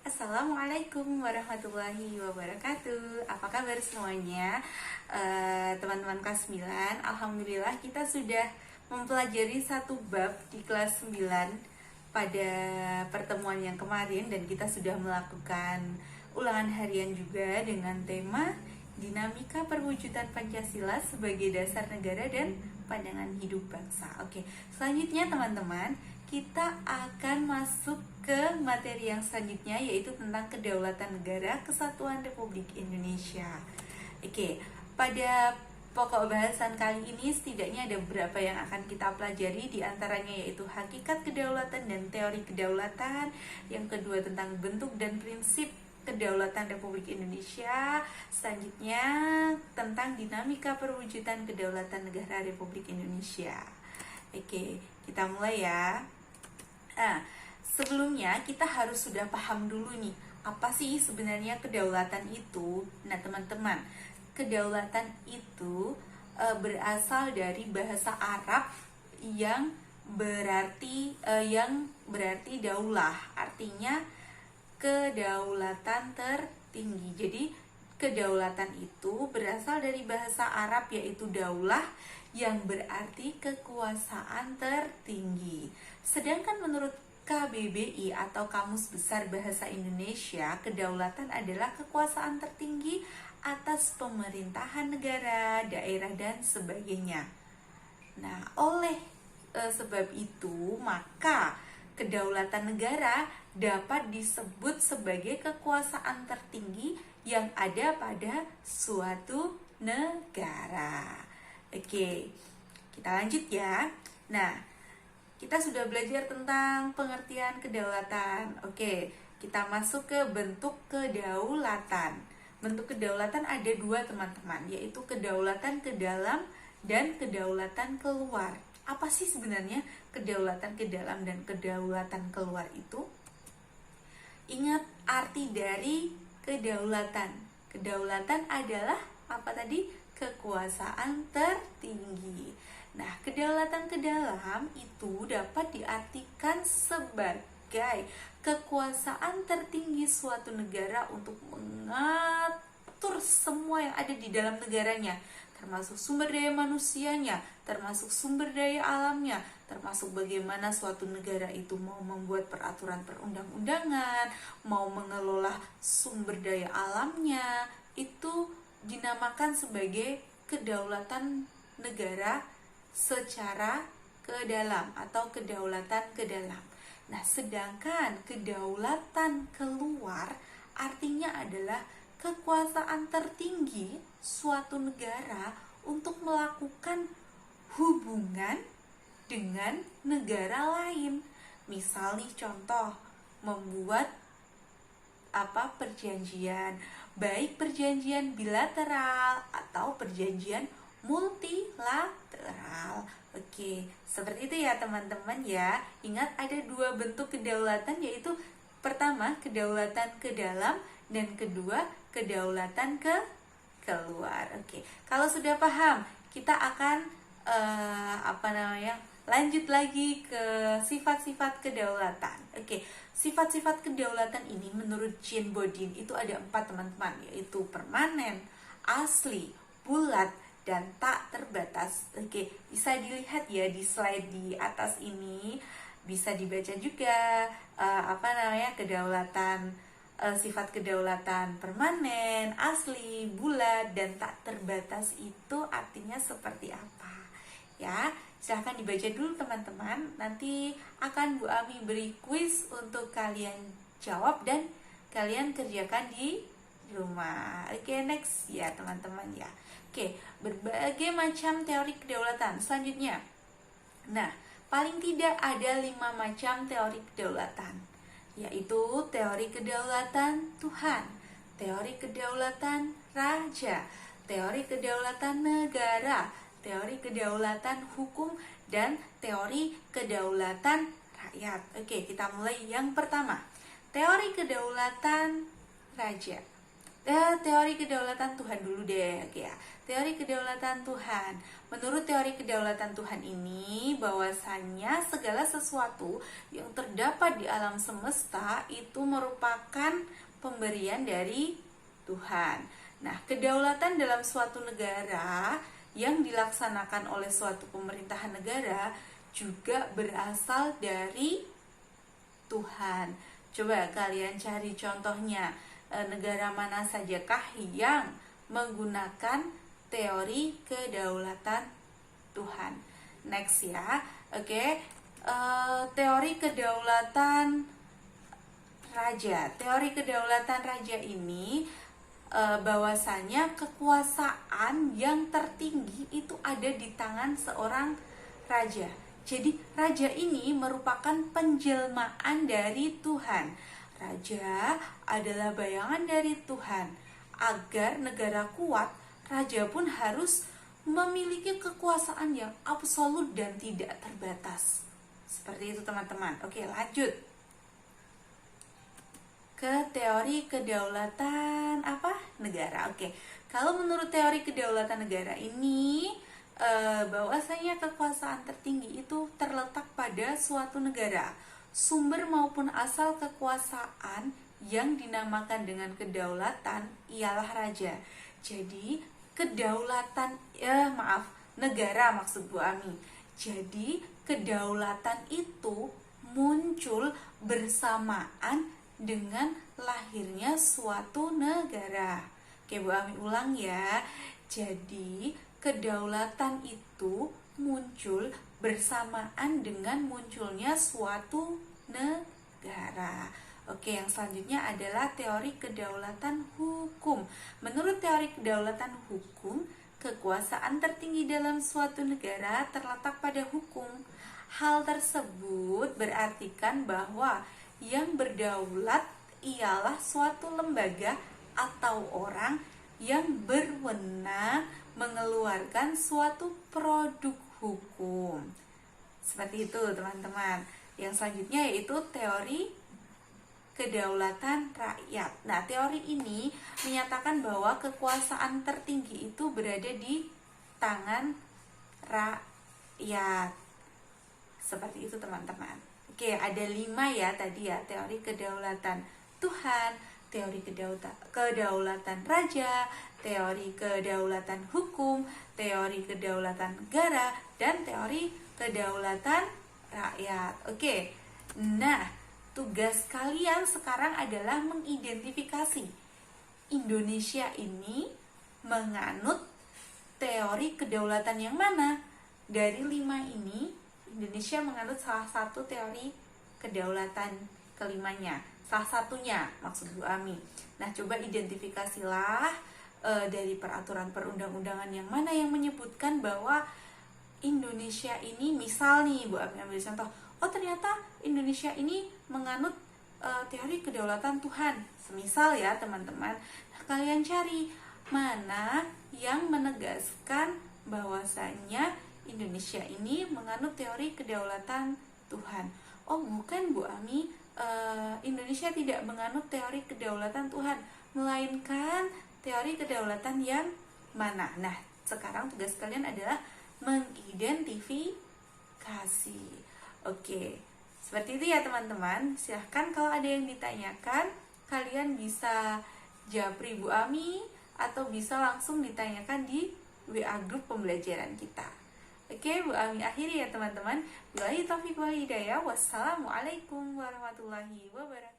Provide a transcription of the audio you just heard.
Assalamualaikum warahmatullahi wabarakatuh. Apa kabar semuanya? Teman-teman kelas 9, alhamdulillah kita sudah mempelajari satu bab di kelas 9 pada pertemuan yang kemarin, dan kita sudah melakukan ulangan harian juga dengan tema dinamika perwujudan Pancasila sebagai dasar negara dan pandangan hidup bangsa. Oke, selanjutnya teman-teman, kita akan masuk ke materi yang selanjutnya, yaitu tentang kedaulatan negara kesatuan Republik Indonesia. Oke, pada pokok bahasan kali ini setidaknya ada beberapa yang akan kita pelajari, di antaranya yaitu hakikat kedaulatan dan teori kedaulatan. Yang kedua tentang bentuk dan prinsip kedaulatan Republik Indonesia. Selanjutnya tentang dinamika perwujudan kedaulatan negara Republik Indonesia. Oke, kita mulai ya. Nah, sebelumnya kita harus sudah paham dulu nih, apa sih sebenarnya kedaulatan itu? Nah, teman-teman, kedaulatan itu berasal dari bahasa Arab yang berarti daulah, artinya kedaulatan tertinggi. Jadi kedaulatan itu berasal dari bahasa Arab yaitu daulah, yang berarti kekuasaan tertinggi. Sedangkan menurut KBBI atau Kamus Besar Bahasa Indonesia, kedaulatan adalah kekuasaan tertinggi atas pemerintahan negara, daerah, dan sebagainya. Nah, oleh sebab itu, maka kedaulatan negara dapat disebut sebagai kekuasaan tertinggi yang ada pada suatu negara. Oke, kita lanjut ya. Nah, kita sudah belajar tentang pengertian kedaulatan. Oke, kita masuk ke bentuk kedaulatan. Bentuk kedaulatan ada dua, teman-teman, yaitu kedaulatan ke dalam dan kedaulatan keluar. Apa sih sebenarnya kedaulatan ke dalam dan kedaulatan keluar itu? Ingat arti dari kedaulatan. Kedaulatan adalah apa tadi? Kekuasaan tertinggi. Nah, kedaulatan ke dalam itu dapat diartikan sebagai kekuasaan tertinggi suatu negara untuk mengatur semua yang ada di dalam negaranya, termasuk sumber daya manusianya, termasuk sumber daya alamnya, termasuk bagaimana suatu negara itu mau membuat peraturan perundang-undangan, mau mengelola sumber daya alamnya. Itu dinamakan sebagai kedaulatan negara secara ke dalam atau kedaulatan ke dalam. Nah, sedangkan kedaulatan keluar artinya adalah kekuasaan tertinggi suatu negara untuk melakukan hubungan dengan negara lain. Misal nih, contoh, membuat perjanjian, baik perjanjian bilateral atau perjanjian multilateral. Oke, seperti itu ya teman-teman ya. Ingat ada dua bentuk kedaulatan, yaitu pertama kedaulatan ke dalam dan kedua kedaulatan ke keluar. Oke, kalau sudah paham, kita akan lanjut lagi ke sifat-sifat kedaulatan. Oke, sifat-sifat kedaulatan ini menurut Jean Bodin itu ada 4, teman-teman, yaitu permanen, asli, bulat, dan tak terbatas. Oke, bisa dilihat ya di slide di atas ini, bisa dibaca juga kedaulatan, sifat kedaulatan permanen, asli, bulat, dan tak terbatas itu artinya seperti apa ya. Silahkan dibaca dulu teman-teman. Nanti akan Bu Ami beri kuis untuk kalian jawab dan kalian kerjakan di rumah. Oke, next ya teman-teman ya. Oke, berbagai macam teori kedaulatan. Selanjutnya, nah, paling tidak ada 5 macam teori kedaulatan, yaitu teori kedaulatan Tuhan, teori kedaulatan raja, teori kedaulatan negara, teori kedaulatan hukum, dan teori kedaulatan rakyat. Oke, kita mulai yang pertama. Teori kedaulatan raja. Teori kedaulatan Tuhan dulu deh, oke ya. Teori kedaulatan Tuhan. Menurut teori kedaulatan Tuhan ini, bahwasannya segala sesuatu yang terdapat di alam semesta itu merupakan pemberian dari Tuhan. Nah, kedaulatan dalam suatu negara yang dilaksanakan oleh suatu pemerintahan negara juga berasal dari Tuhan. Coba kalian cari contohnya, negara mana sajakah yang menggunakan teori kedaulatan Tuhan. Next ya, oke. Teori kedaulatan raja. Teori kedaulatan raja ini bahwasanya kekuasaan yang tertinggi itu ada di tangan seorang raja. Jadi raja ini merupakan penjelmaan dari Tuhan. Raja adalah bayangan dari Tuhan. Agar negara kuat, raja pun harus memiliki kekuasaan yang absolut dan tidak terbatas. Seperti itu teman-teman. Oke, lanjut ke teori kedaulatan negara. Oke, kalau menurut teori kedaulatan negara ini, bahwasanya kekuasaan tertinggi itu terletak pada suatu negara. Sumber maupun asal kekuasaan yang dinamakan dengan kedaulatan ialah raja. Jadi kedaulatan, negara maksud Bu Ami. Jadi kedaulatan itu muncul bersamaan dengan lahirnya suatu negara. Oke, Bu Ami ulang ya. Jadi kedaulatan itu muncul bersamaan dengan munculnya suatu negara. Oke, yang selanjutnya adalah teori kedaulatan hukum. Menurut teori kedaulatan hukum, kekuasaan tertinggi dalam suatu negara terletak pada hukum. Hal tersebut berartikan bahwa yang berdaulat ialah suatu lembaga atau orang yang berwenang mengeluarkan suatu produk hukum. Seperti itu teman-teman. Yang selanjutnya yaitu teori kedaulatan rakyat. Nah, teori ini menyatakan bahwa kekuasaan tertinggi itu berada di tangan rakyat. Seperti itu teman-teman. Oke, ada 5 ya tadi ya, teori kedaulatan Tuhan, teori kedaulatan raja, teori kedaulatan hukum, teori kedaulatan negara, dan teori kedaulatan rakyat. Oke, nah tugas kalian sekarang adalah mengidentifikasi Indonesia ini menganut teori kedaulatan yang mana. Dari 5 ini, Indonesia menganut salah satu teori kedaulatan kelimanya, salah satunya maksud Bu Ami. Nah, coba identifikasilah dari peraturan perundang-undangan yang mana yang menyebutkan bahwa Indonesia ini, misal nih Bu Ami ambil contoh, oh ternyata Indonesia ini menganut teori kedaulatan Tuhan, semisal ya teman-teman. Nah, kalian cari mana yang menegaskan bahwasanya Indonesia ini menganut teori kedaulatan Tuhan. Oh bukan Bu Ami, Indonesia tidak menganut teori kedaulatan Tuhan, melainkan teori kedaulatan yang mana. Nah, sekarang tugas kalian adalah mengidentifikasi. Oke, seperti itu ya teman-teman. Silahkan kalau ada yang ditanyakan, kalian bisa japri Bu Ami atau bisa langsung ditanyakan di WA grup pembelajaran kita. Oke, Bu Ami akhiri ya teman-teman. Billahi taufiq wal hidayah. Wassalamualaikum warahmatullahi wabarakatuh.